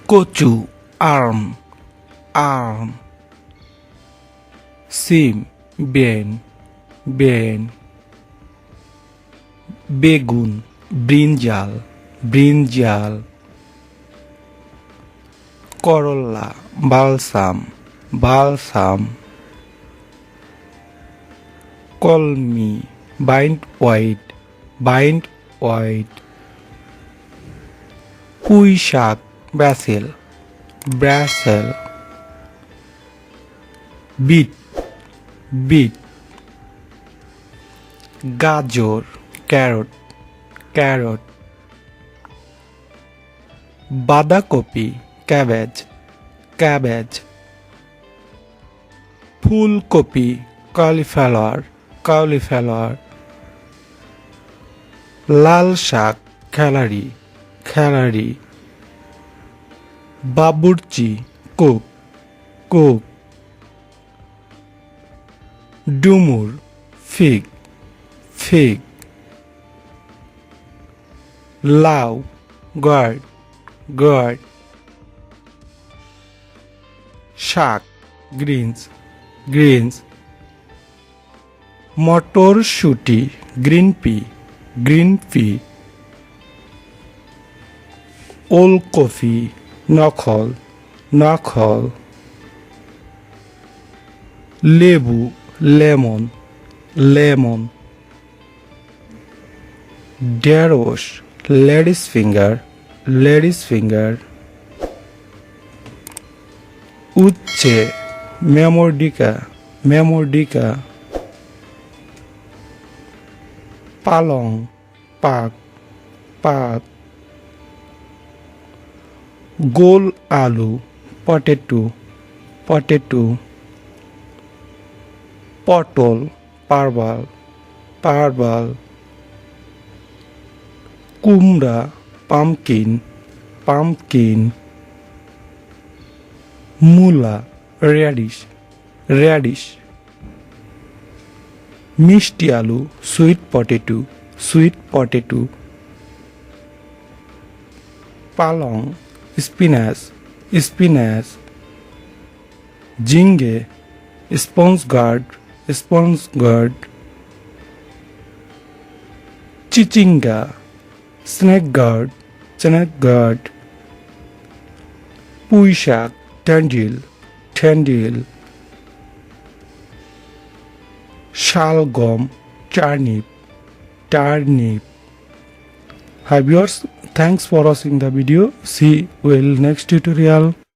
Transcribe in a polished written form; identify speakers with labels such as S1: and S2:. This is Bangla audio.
S1: কচু arm arm সিম বেন বেগুন ব্রিঞ্জাল করল্লা বালসাম কলমি বাইন্ড হোয়াইট পুঁই শাক ব্রাসেল বিট গাজর ক্যারট বাঁধাকপি ক্যাবেজ ফুলকপি কলিফ্লাওয়ার লাল শাক খেলারি বাবুর্চি কুক ডুমুর ফিগ লাউ gourd শাক গ্রিনস মটরশুঁটি গ্রিন পি ওলকপি নখল লেবু লেমন ঢেঁড়স লেডিস ফিঙ্গার উচ্ছে মেমোর্ডিকা পালং পাক গোল আলু পটেটো পটল পারবাল কুমড়া পামকিন মূলা রেডিশ মিষ্টি আলু সুইট পটেটো পালং স্পিনাচ ঝিঙ্গে স্পঞ্জ গার্ড চিচিঙ্গা স্নেক গার্ড পুঁই শাক ট্যান্ডিল শালগম turnip. Hi viewers, thanks for watching the video. See you in next tutorial.